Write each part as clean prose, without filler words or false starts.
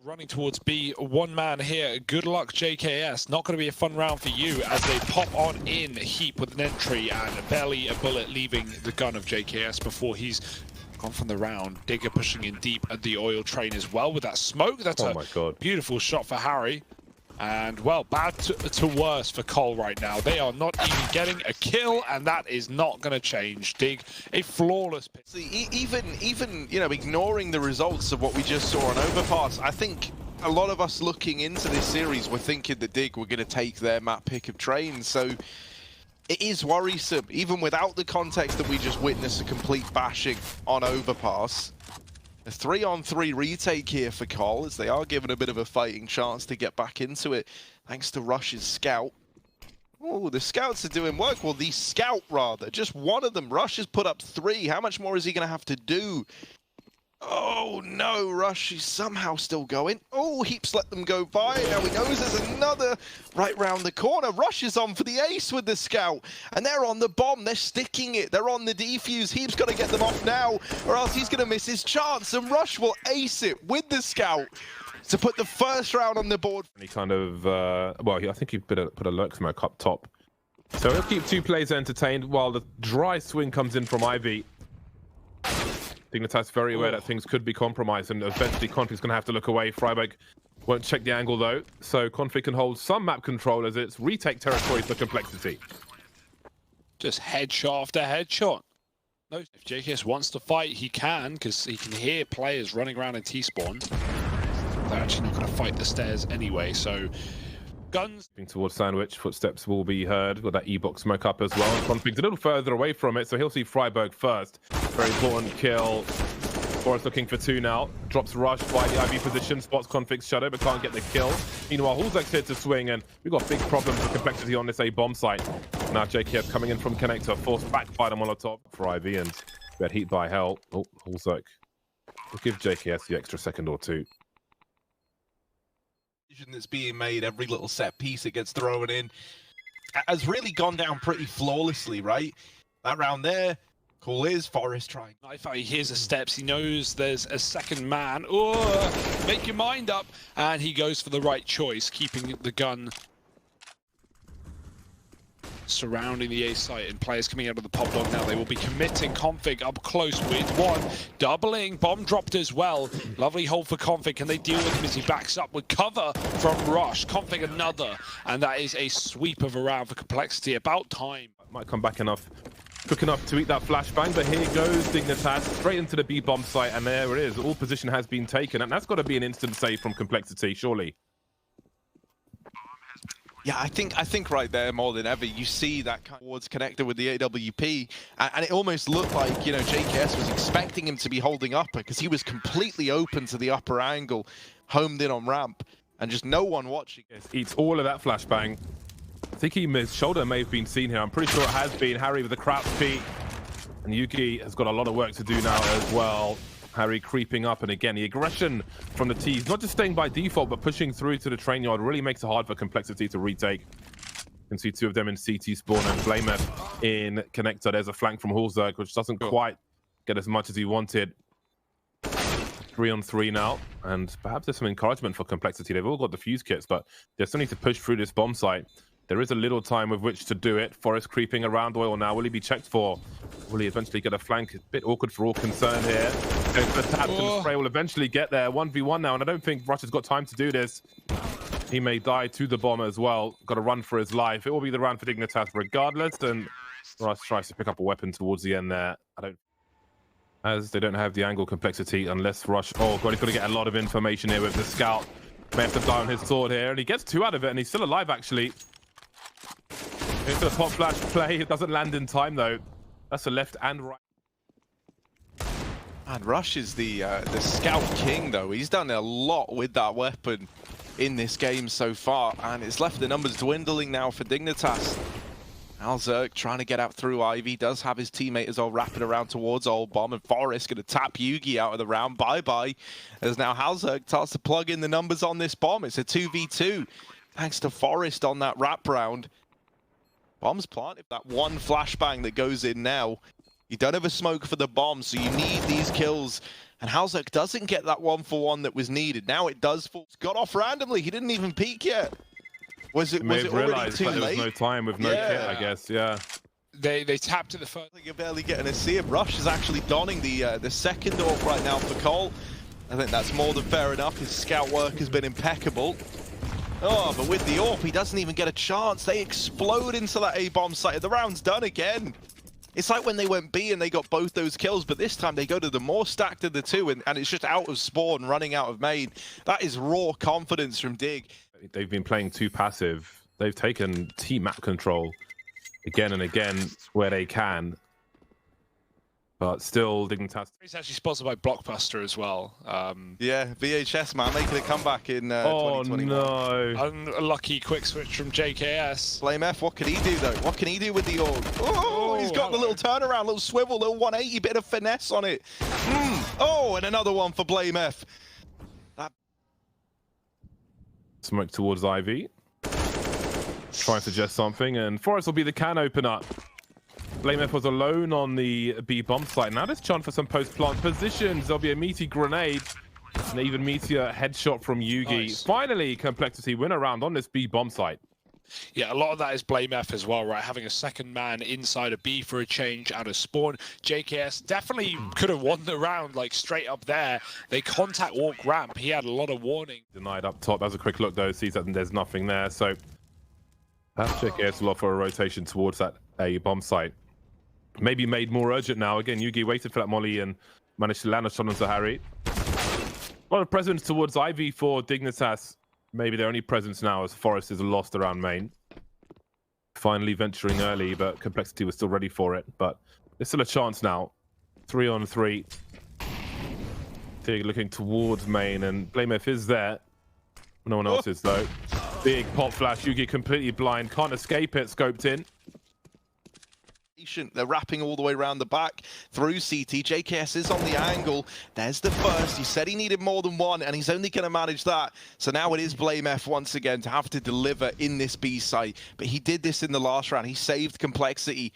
Running towards B, one man here. Good luck, JKS. Not going to be a fun round for you as they pop on in Heap with an entry and barely a bullet leaving the gun of JKS before he's gone from the round. Digger pushing in deep at the oil train as well with that smoke. That's a beautiful shot for Harry. And, well, bad to worse for Cole right now. They are not even getting a kill, and that is not going to change. Dig, a flawless pick. See, even you know, ignoring the results of what we just saw on Overpass, I think a lot of us looking into this series were thinking that Dig were going to take their map pick of train. So it is worrisome, even without the context that we just witnessed a complete bashing on Overpass. A 3-on-3 retake here for Cole, as they are given a bit of a fighting chance to get back into it, thanks to Rush's scout. Oh, the scouts are doing work. Well, the scout, rather. Just one of them. Rush has put up 3. How much more is he going to have to do? Oh, no. Rush is somehow still going. Oh, Heaps let them go by. Now he knows there's another right round the corner. Rush is on for the ace with the scout. And they're on the bomb. They're sticking it. They're on the defuse. Heaps got to get them off now, or else he's going to miss his chance. And Rush will ace it with the scout to put the first round on the board. Any kind of, well, I think he put a lurk smoke up top. So he'll keep 2 players entertained while the dry swing comes in from Ivy. Dignitas very aware that things could be compromised, and eventually Config's going to have to look away. Freiburg won't check the angle though, so Config can hold some map control as it's retake territory for Complexity. Just headshot after headshot. No, if JKS wants to fight, he can, because he can hear players running around in T-spawn. They're actually not going to fight the stairs anyway, so guns. Towards Sandwich, footsteps will be heard with that E-box smoke up as well. Config's a little further away from it, so he'll see Freiburg first. Very important kill. Forrest looking for 2 now. Drops Rush by the IV position, spots Config's shadow, but can't get the kill. Meanwhile, Hulzek's here to swing, and we've got big problems with Complexity on this A bomb site. Now JKS coming in from Connector, forced back by the Molotov for IV, and we had Heat by Hell. Oh, Hulzek will give JKS the extra second or 2. That's being made, every little set piece that gets thrown in has really gone down pretty flawlessly, right? That round there, cool is Forrest trying. He hears the steps, he knows there's a second man. Oh, make your mind up, and he goes for the right choice, keeping the gun surrounding the A site, and players coming out of the pop dog now. They will be committing. Config up close with 1, doubling, bomb dropped as well. Lovely hold for Config. Can they deal with him as he backs up with cover from Rush? Config another, and that is a sweep of a round for Complexity. About time. Might come back quick enough to eat that flashbang, but here goes Dignitas straight into the B bomb site, and there it is. All position has been taken, and that's got to be an instant save from Complexity, surely. Yeah, I think right there more than ever, you see that kind of towards connector with the AWP, and it almost looked like, you know, JKS was expecting him to be holding upper because he was completely open to the upper angle, homed in on ramp, and just no one watching. Eats all of that flashbang. I think his shoulder may have been seen here. I'm pretty sure it has been. Harry with the crouch peek, and Yuki has got a lot of work to do now as well. Harry creeping up, and again, the aggression from the T's, not just staying by default, but pushing through to the train yard, really makes it hard for Complexity to retake. You can see 2 of them in CT spawn and Flamer in Connector. There's a flank from Hulzek, which doesn't quite get as much as he wanted. 3-on-3 now, and perhaps there's some encouragement for Complexity. They've all got the fuse kits, but they still need to push through this bomb site. There is a little time with which to do it. Forrest creeping around oil now. Will he be checked for? Will he eventually get a flank? A bit awkward for all concerned here. The tap and spray will eventually get there. 1v1 now, and I don't think Rush has got time to do this. He may die to the bomb as well. Got to run for his life. It will be the round for Dignitas regardless, and Rush tries to pick up a weapon towards the end there. As they don't have the angle Complexity unless Rush... Oh god, he's got to get a lot of information here with the scout. May have to die on his sword here, and he gets 2 out of it, and he's still alive actually. It's a pop flash play. It doesn't land in time though. That's a left and right. And Rush is the scout king though. He's done a lot with that weapon in this game so far, and it's left the numbers dwindling now for Dignitas. Alzerk trying to get out through Ivy, does have his teammate as well wrapping around towards Old Bomb, and Forrest going to tap Yugi out of the round. Bye-bye. As now Alzerk starts to plug in the numbers on this bomb. It's a 2v2 thanks to Forrest on that wrap round. Bomb's planted. That one flashbang that goes in now. You don't have a smoke for the bomb, so you need these kills And Halzek doesn't get that 1-for-1 that was needed. Now it does fall. It's got off randomly. He didn't even peek yet. Was it already realized too that there was late? no time with no kit, I guess. Yeah. They tapped at the first. You're barely getting to see him. Rush is actually donning the second AWP right now for Cole. I think that's more than fair enough. His scout work has been impeccable. Oh, but with the AWP, he doesn't even get a chance. They explode into that A-bomb site. The round's done again. It's like when they went B and they got both those kills, but this time they go to the more stacked of the two, and it's just out of spawn, running out of main. That is raw confidence from Dig. They've been playing too passive. They've taken team map control again and again where they can. But still, Dignitas. He's actually sponsored by Blockbuster as well. Yeah, VHS, man, making a comeback in Oh 2021. no. Unlucky quick switch from JKS. Blame F, what can he do though? What can he do with the AWP? Oh, he's got the little turnaround, little swivel, little 180, bit of finesse on it. Oh, and another one for Blame F. Smoke towards Ivy. Try and suggest something, and Forest will be the can opener. Blame F was alone on the B bomb site. Now there's chance for some post-plant positions. There'll be a meaty grenade. And even meteor headshot from Yugi. Nice. Finally, Complexity win a round on this B bomb site. Yeah, a lot of that is Blame F as well, right? Having a second man inside a B for a change out of spawn. JKS definitely could have won the round, like straight up there. They contact walk ramp. He had a lot of warning. Denied up top. That was a quick look though. Sees that there's nothing there. So perhaps JKS will offer a rotation towards that A bomb site. Maybe made more urgent now. Again, Yugi waited for that molly and managed to land a shot on Zahari. A lot of presence towards Ivy for Dignitas. Maybe their only presence now as Forest is lost around main. Finally venturing early, but Complexity was still ready for it. But there's still a chance now. 3-on-3. Dig looking towards main, and Blame F is there. No one else is though. Big pop flash. Yugi completely blind. Can't escape it. Scoped in. They're wrapping all the way around the back through CT. JKS is on the angle. There's the first. He said he needed more than one, and he's only going to manage that. So now it is Blame F once again to have to deliver in this B site. But he did this in the last round. He saved Complexity.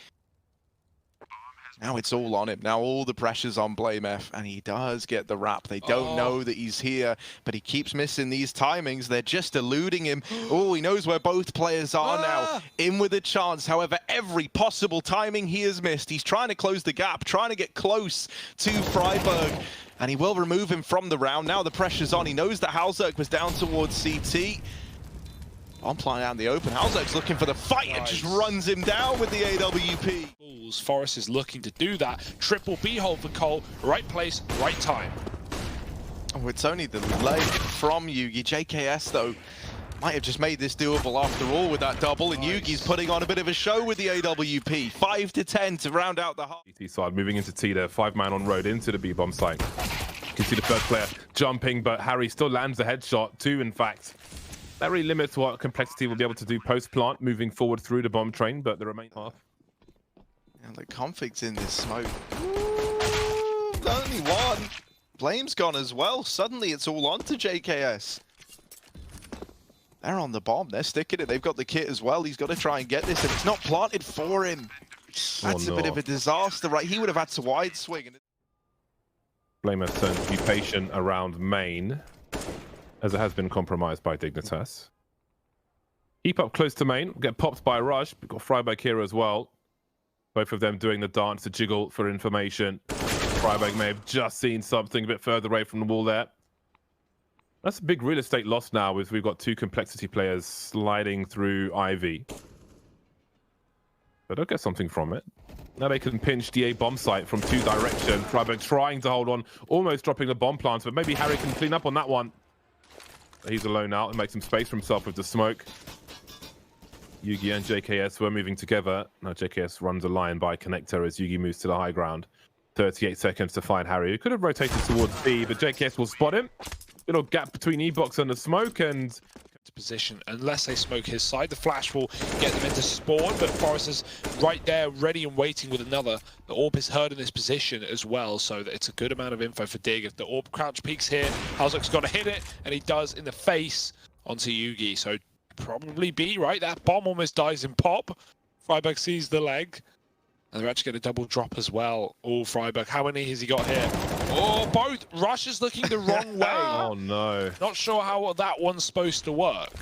Now it's all on him. Now all the pressure's on Blame F, and he does get the wrap. They don't know that he's here, but he keeps missing these timings. They're just eluding him. Oh, he knows where both players are now. In with a chance. However, every possible timing he has missed. He's trying to close the gap, trying to get close to Freiburg, and he will remove him from the round. Now the pressure's on. He knows that Halzerk was down towards CT. I'm playing out in the open. Halzerk's looking for the fight and just runs him down with the AWP. Forest is looking to do that. Triple B hole for Cole. Right place, right time. Oh, it's only the delay from Yugi. JKS, though, might have just made this doable after all with that double, and Yugi's putting on a bit of a show with the AWP. 5-10 to round out the half. CT side moving into T there. 5-man on road into the B bomb site. You can see the first player jumping, but Harry still lands a headshot. 2, in fact. That really limits what Complexity will be able to do post-plant, moving forward through the bomb train, but the remaining half. And the config's in this smoke. Ooh, only one. Blame's gone as well. Suddenly it's all on to JKS. They're on the bomb. They're sticking it. They've got the kit as well. He's got to try and get this, and it's not planted for him. That's a bit of a disaster, right? He would have had to wide swing. Blame has turned to be patient around main, as it has been compromised by Dignitas. Keep up close to main. Get popped by Rush. We've got Freiburg here as well. Both of them doing the dance to jiggle for information. Freiburg may have just seen something a bit further away from the wall there. That's a big real estate loss now, as we've got 2 Complexity players sliding through Ivy. But they'll get something from it. Now they can pinch the A bomb site from 2 directions. Freiburg trying to hold on, almost dropping the bomb plants, but maybe Harry can clean up on that one. He's alone out and make some space for himself with the smoke. Yugi and JKS were moving together. Now JKS runs a line by connector as Yugi moves to the high ground. 38 seconds to find Harry. He could have rotated towards B, but JKS will spot him. Little gap between E-Box and the smoke, and position unless they smoke his side. The flash will get them into spawn, but Forest is right there ready and waiting with another. The AWP is heard in this position as well, so that it's a good amount of info for Dig. If the AWP crouch peeks here, Halzek's got to hit it, and he does in the face onto Yugi. So probably B, right? That bomb almost dies in pop. Freiburg sees the leg. And they're actually going to double drop as well. Oh, Freiburg, how many has he got here? Oh, both. Rush is looking the wrong way. Oh, no. Not sure how that one's supposed to work.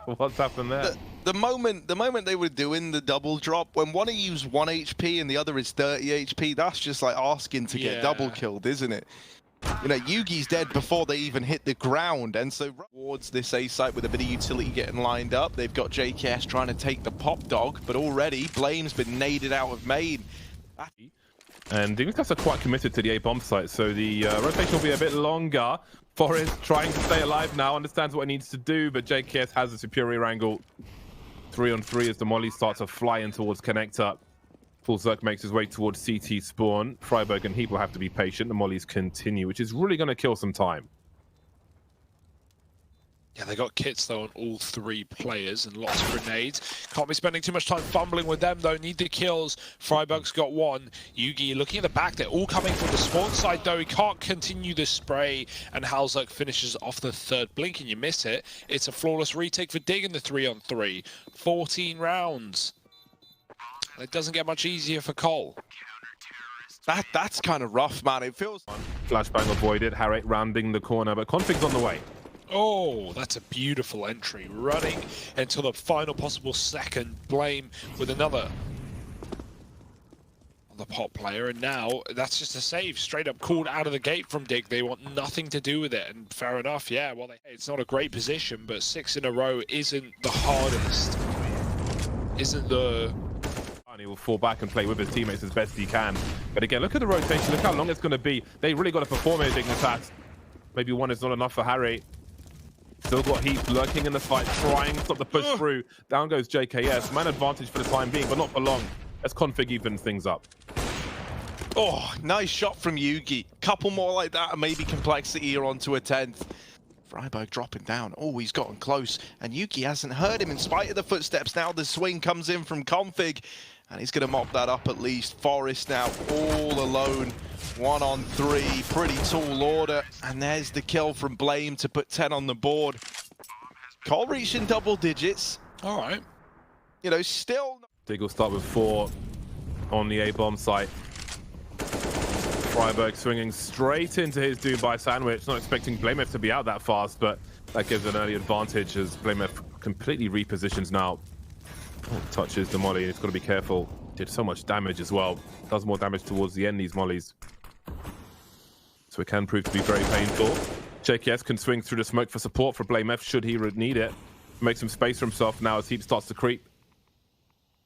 What's happened there? The moment they were doing the double drop, when one of you's 1 HP and the other is 30 HP, that's just like asking to get double killed, isn't it? You know, Yugi's dead before they even hit the ground, and so towards this A site with a bit of utility getting lined up. They've got JKS trying to take the pop dog, but already Blame's been naded out of main. And Dignitas are quite committed to the A bomb site, so the rotation will be a bit longer. Forest trying to stay alive now, understands what he needs to do, but JKS has a superior angle. 3-on-3 as the molly starts to fly in towards connector. Full Zerk makes his way towards CT spawn. Freiburg and Heap will have to be patient. The mollies continue, which is really going to kill some time. Yeah, they got kits though on all three players and lots of grenades. Can't be spending too much time fumbling with them though. Need the kills. Freiburg's got one. Yugi looking at the back. They're all coming from the spawn side though. He can't continue the spray, and Halzerk finishes off the third blink, and you miss it. It's a flawless retake for Dig in the 3-on-3. 14 rounds. It doesn't get much easier for Cole. That's kind of rough, man. It feels... Flashbang avoided. Harriet rounding the corner, but Config's on the way. Oh, that's a beautiful entry. Running until the final possible second. Blame with another on the pop player, and now that's just a save. Straight up called out of the gate from Dig. They want nothing to do with it, and fair enough, yeah. Well, it's not a great position, but 6 in a row isn't the hardest. Isn't the... And he will fall back and play with his teammates as best he can. But again, look at the rotation. Look how long it's going to be. They really got to perform here, Dignitas. Maybe one is not enough for Harry. Still got Heap lurking in the fight, trying to stop the push through. Down goes JKS. Man advantage for the time being, but not for long. As Config evens things up. Oh, nice shot from Yugi. Couple more like that, and maybe Complexity are onto a 10th. Freiburg dropping down. Oh, he's gotten close, and Yugi hasn't heard him in spite of the footsteps. Now the swing comes in from Config, and he's going to mop that up at least. Forest now all alone. 1-on-3, pretty tall order, and there's the kill from Blame to put 10 on the board. Cole reaching double digits. All right. You know, still... Dig will start with 4 on the A-bomb site. Freiburg swinging straight into his Dubai sandwich. Not expecting Blamef to be out that fast, but that gives an early advantage as Blamef completely repositions now. Oh, touches the molly, and it's got to be careful. Did so much damage as well. Does more damage towards the end, these mollies. So it can prove to be very painful. JKS can swing through the smoke for support for Blamef should he need it. Make some space for himself now as Heap starts to creep.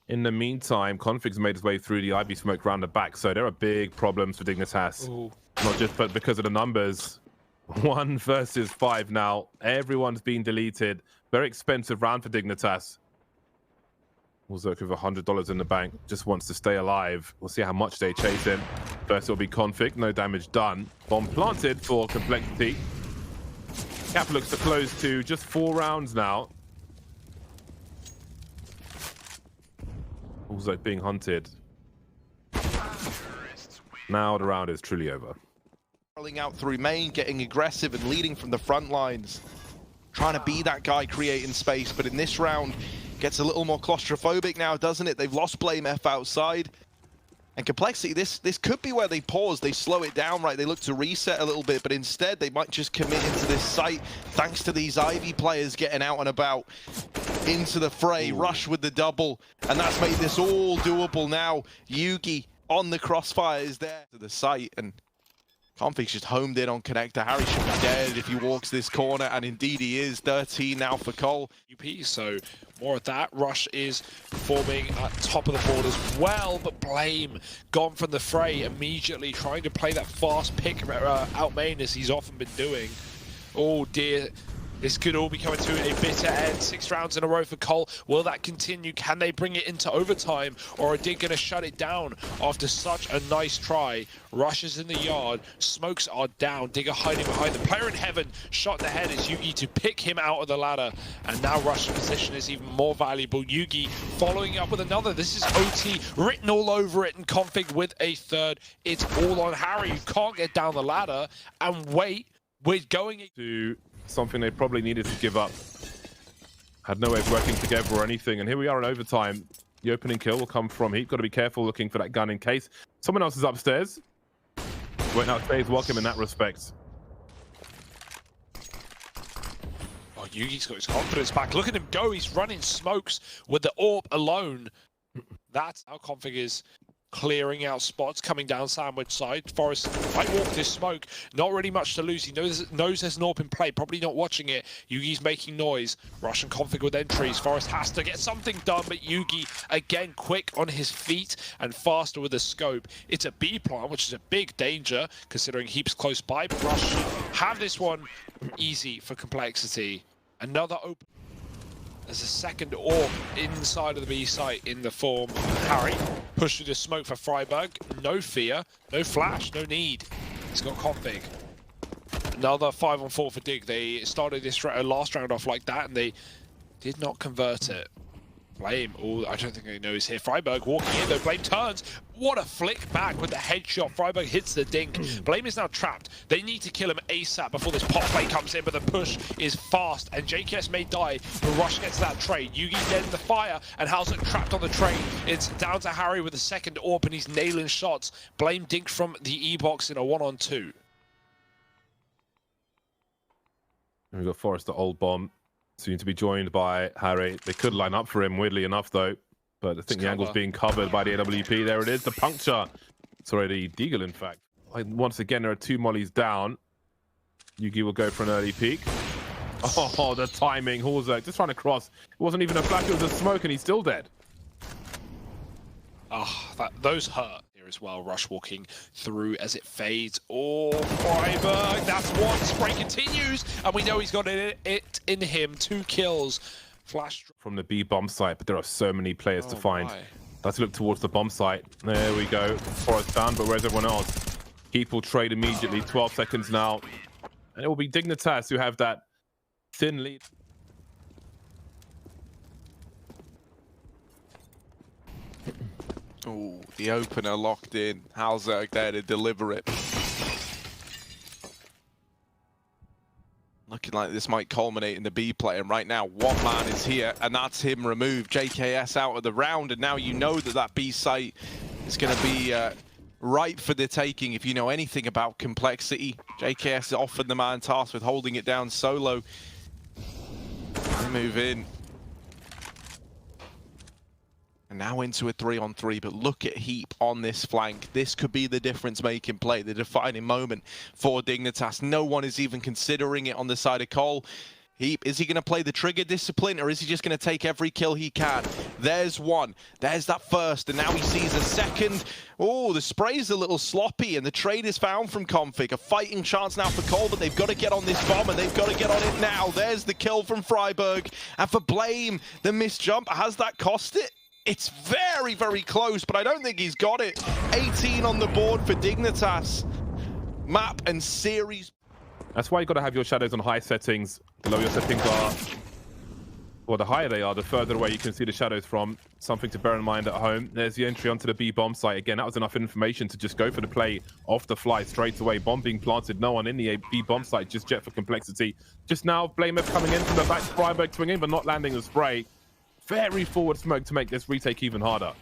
In the meantime, Config's made his way through the Ivy smoke round the back, so there are big problems for Dignitas. Ooh. Not just but because of the numbers. 1 versus 5 now. Everyone's been deleted. Very expensive round for Dignitas. Zerk with $100 in the bank. Just wants to stay alive. We'll see how much they chase him. First it'll be Config. No damage done. Bomb planted for Complexity. Cap looks to close to just 4 rounds now. Also being hunted. Now the round is truly over. Rolling out through main, getting aggressive and leading from the front lines. Trying to be that guy creating space, but in this round, gets a little more claustrophobic now, doesn't it? They've lost Blame F outside. And Complexity, this could be where they pause, they slow it down, right? They look to reset a little bit, but instead they might just commit into this site thanks to these Ivy players getting out and about into the fray. Ooh. Rush with the double, and that's made this all doable now. Yugi on the crossfires there to the site, and Config's just homed in on connector. Harry should be dead if he walks this corner, and indeed he is. 13 now for Cole. UP, so more of that. Rush is forming at top of the board as well, but Blame gone from the fray immediately, trying to play that fast pick out main as he's often been doing. Oh dear. This could all be coming to a bitter end. 6 rounds in a row for Cole. Will that continue? Can they bring it into overtime? Or are Dig going to shut it down after such a nice try? Rush is in the yard. Smokes are down. Digger hiding behind the player in heaven. Shot in the head is Yugi to pick him out of the ladder. And now Rush's position is even more valuable. Yugi following up with another. This is OT written all over it, and Config with a third. It's all on Harry. You can't get down the ladder and wait. We're going to something they probably needed to give up. Had no way of working together or anything, and here we are in overtime. The opening kill will come from Heap. Got to be careful looking for that gun in case someone else is upstairs. Went out stays welcome in that respect. Oh, Yugi's got his confidence back. Look at him go. He's running smokes with the AWP alone. That's how Config is clearing out spots, coming down sandwich side. Forest might walk this smoke. Not really much to lose. He knows there's an AWP in play. Probably not watching it. Yugi's making noise. Russian Config with entries. Forest has to get something done, but Yugi, again, quick on his feet and faster with the scope. It's a B plant, which is a big danger, considering Heap's close by. But Rush have this one easy for Complexity. Another open. There's a second AWP inside of the B site in the form of Harry. Push through the smoke for Freiburg. No fear, no flash, no need. He's got Config. Another 5-on-4 for Dig. They started this last round off like that and they did not convert it. Blame. Oh, I don't think they know he's here. Freiburg walking in though. Blame turns. What a flick back with the headshot. Freiburg hits the dink. Blame is now trapped. They need to kill him ASAP before this pop play comes in, but the push is fast and JKS may die, but Rush gets that trade. Yugi getting the fire and Hauser trapped on the train. It's down to Harry with the second AWP and he's nailing shots. Blame dinked from the E-box in a 1-on-2. And we've got Forrest, the old bomb. Soon to be joined by Harry. They could line up for him, weirdly enough, though. But I think the angle's being covered by the AWP. There it is, the puncture. It's already Deagle, in fact. Once again, there are 2 mollies down. Yugi will go for an early peek. Oh, the timing. Horzerk just trying to cross. It wasn't even a flash, it was a smoke, and he's still dead. Oh, those hurt here as well. Rush walking through as it fades. Oh, Freiburg, that's one. Spray continues, and we know he's got it in him. 2 kills. Flash from the B bomb site, but there are so many players to find. Let's look towards the bomb site. There we go. Forest down, but where's everyone else? Heap will trade immediately. 12 seconds now. And it will be Dignitas who have that thin lead. Oh, the opener locked in. Hauser there to deliver it. Looking like this might culminate in the B play, and right now, one man is here, and that's him removed. JKS out of the round, and now you know that that B site is going to be ripe for the taking if you know anything about Complexity. JKS offered the man tasked with holding it down solo. They move in. And now into a 3-on-3, but look at Heap on this flank. This could be the difference-making play, the defining moment for Dignitas. No one is even considering it on the side of Cole. Heap, is he going to play the trigger discipline, or is he just going to take every kill he can? There's one. There's that first, and now he sees a second. Oh, the spray's a little sloppy, and the trade is found from Config. A fighting chance now for Cole, but they've got to get on this bomb, and they've got to get on it now. There's the kill from Freiburg. And for Blame, the missed jump, has that cost it? It's very, very close, but I don't think he's got it. 18 on the board for Dignitas. Map and series. That's why you got to have your shadows on high settings. The lower your settings are, well, the higher they are, the further away you can see the shadows from. Something to bear in mind at home. There's the entry onto the B bomb site. Again, that was enough information to just go for the play off the fly straight away. Bomb being planted, no one in the B bomb site, just Jet for Complexity. Just now, Blamer coming in from the back, Freiburg swinging, but not landing the spray. Very forward smoke to make this retake even harder.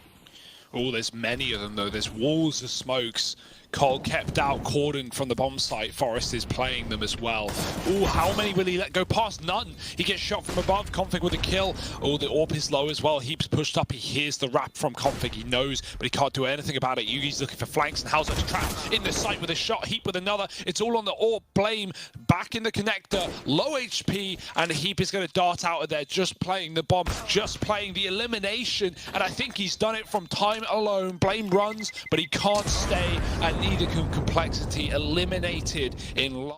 Oh, there's many of them though. There's walls of smokes. Cole kept out, cordoned from the bomb site. Forest is playing them as well. Oh, how many will he let go past? None. He gets shot from above. Config with a kill. Oh, the AWP is low as well. Heap's pushed up. He hears the rap from Config. He knows, but he can't do anything about it. Yugi's looking for flanks, and Hauser's trapped in the site with a shot. Heap with another. It's all on the AWP. Blame back in the connector. Low HP, and Heap is going to dart out of there, just playing the bomb, just playing the elimination. And I think he's done it from time alone. Blame runs, but he can't stay, and neither can Complexity. Eliminated in